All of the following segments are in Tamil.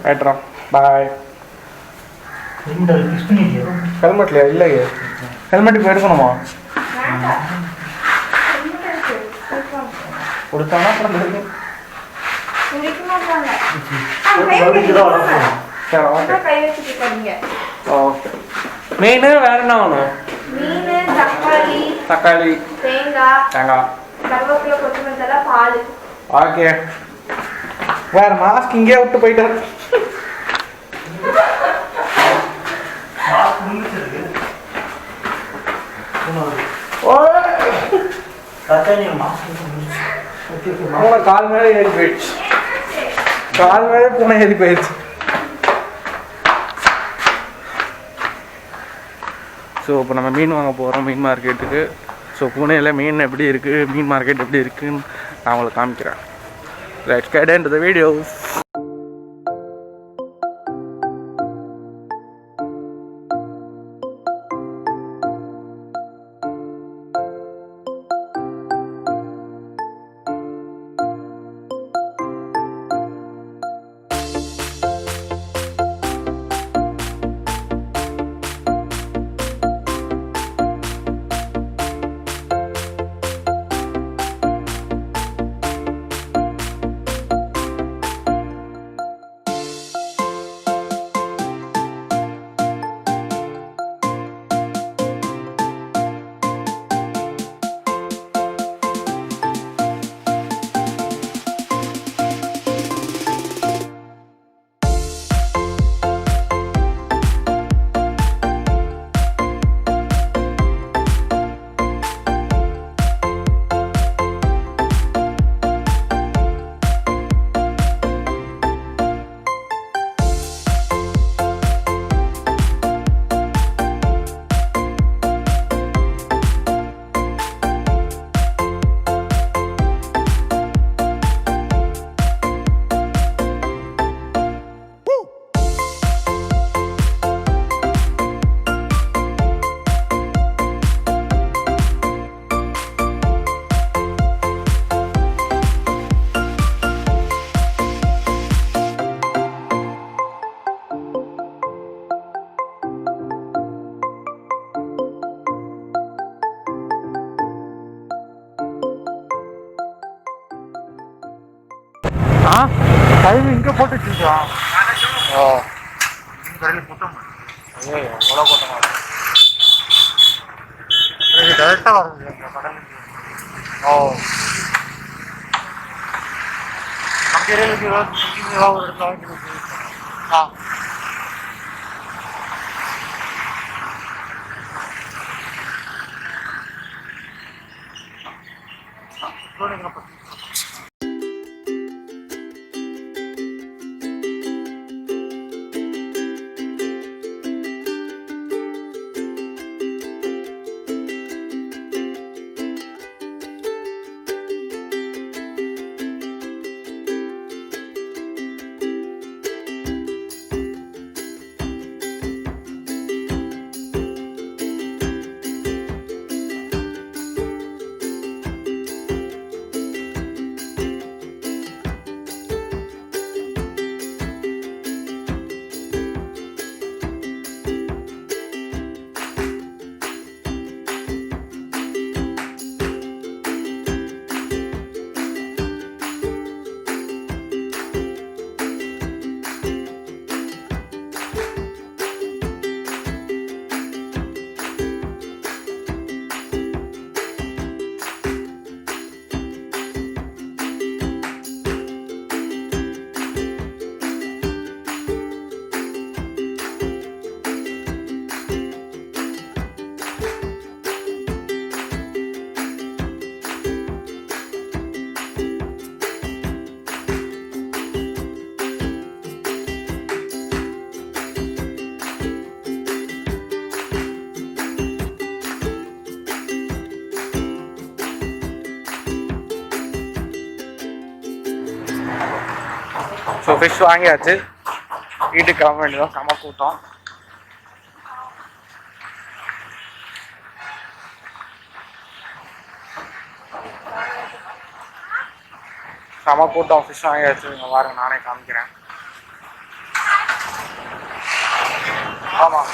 ரைட்ரா பாய். ஹெல்மெட்லையா? இல்லையே, ஹெல்மெட் இப்போ எடுக்கணுமா? கொடுத்தானா அப்புறம் எடுக்கணும். சரி ஓகே. மீன் வேற என்ன வேணும்? தக்காளி, தேங்காய், பால். ஓகே. வேற மாஸ்க் இங்கே விட்டு போயிட்டாரு. கால் மேலே ஏறி போயிடுச்சு. கால் மேலே பூனை ஏறி போயிடுச்சு. ஸோ இப்போ நம்ம மீன் வாங்க போகிறோம் மீன் மார்க்கெட்டுக்கு. ஸோ பூனேயில் மீன் எப்படி இருக்குது, மீன் மார்க்கெட் எப்படி இருக்குதுன்னு நான் உங்களுக்கு காமிக்கிறேன். Let's get into the video. Time இங்கே போட்டு வச்சுருக்கா. ஓ கூட்டம். ஐயோ எவ்வளோ கூட்டமாக இருக்கும். டேரெக்டாக வருது இந்த கடலுக்கு. ஓ நம்ம ஏரியாவுக்கு ஏதாவது ஒரு இடத்துல ஆ ஸோ ஃபிஷ் வாங்கியாச்சு, வீட்டுக்கு கிளம்ப வேண்டியதான். செம கூட்டம். செம கூட்டம். ஃபிஷ் வாங்கியாச்சு, இங்கே பாருங்க, நானே காமிக்கிறேன். ஆமாம்.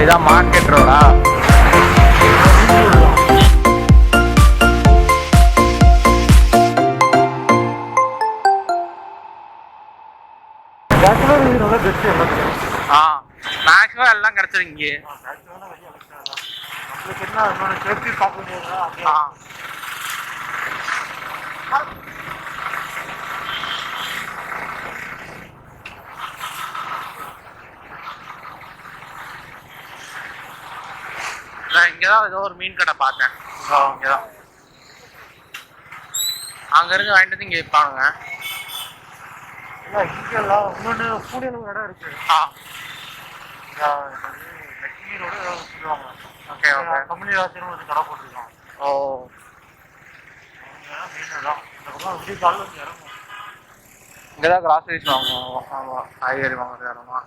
இதான் மார்க்கெட் ரோடா? மேக்ஸிமம் எல்லாம் கிடைச்சிரும் இங்கே. இங்கதான் ஏதோ ஒரு மீன் கடை பார்த்தேன். இங்கதான் அங்க இருந்து வாங்கிட்டு வந்து இங்க விற்பானுங்க. இங்கெல்லாம் இன்னொன்று பூனேல ஒரு இடம் இருக்கு. லட்சுமியோட சொல்லுவாங்க. Okay okay. கமலிவாசனும் ஒரு கடை போட்டிருக்கான். ஓ மீன் தான் இந்த பக்கம் அப்படியே காலையில் வந்து இறங்கும். இங்கதான் கிராசரிஸ் வாங்குவோம். ஆமாம், காய்கறி வாங்குறது இடமா.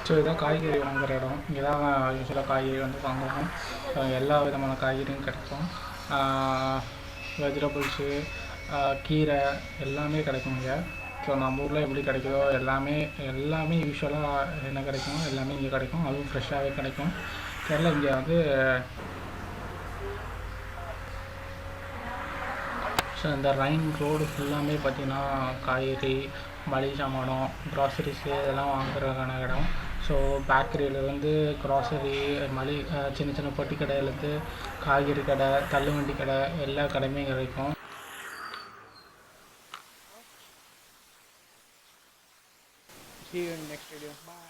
ஸோ இதுதான் காய்கறி வாங்குகிற இடம். இங்கே தான் யூஸ்வலாக காய்கறி வந்து வாங்குவோம். எல்லா விதமான காய்கறியும் கிடைக்கும். வெஜிடபிள்ஸு, கீரை எல்லாமே கிடைக்கும் இங்கே. ஸோ நம்ம ஊரில் எப்படி கிடைக்குதோ எல்லாமே யூஸ்வலாக என்ன கிடைக்குமோ எல்லாமே இங்கே கிடைக்கும். அதுவும் ஃப்ரெஷ்ஷாகவே கிடைக்கும். தெரியல இங்கே வந்து ஸோ இந்த ரைன் ரோடு ஃபுல்லாமே பார்த்திங்கன்னா காய்கறி, மளிகை சாமானம், க்ராசரிஸு இதெல்லாம் வாங்குறதுக்கான இடம். ஸோ பேக்கரியிலேருந்து க்ராசரி, சின்ன சின்ன பொட்டி கடையிலேருந்து காய்கறி கடை, தள்ளுவண்டி கடை எல்லா கடையுமே கிடைக்கும். See you in the next video. Bye.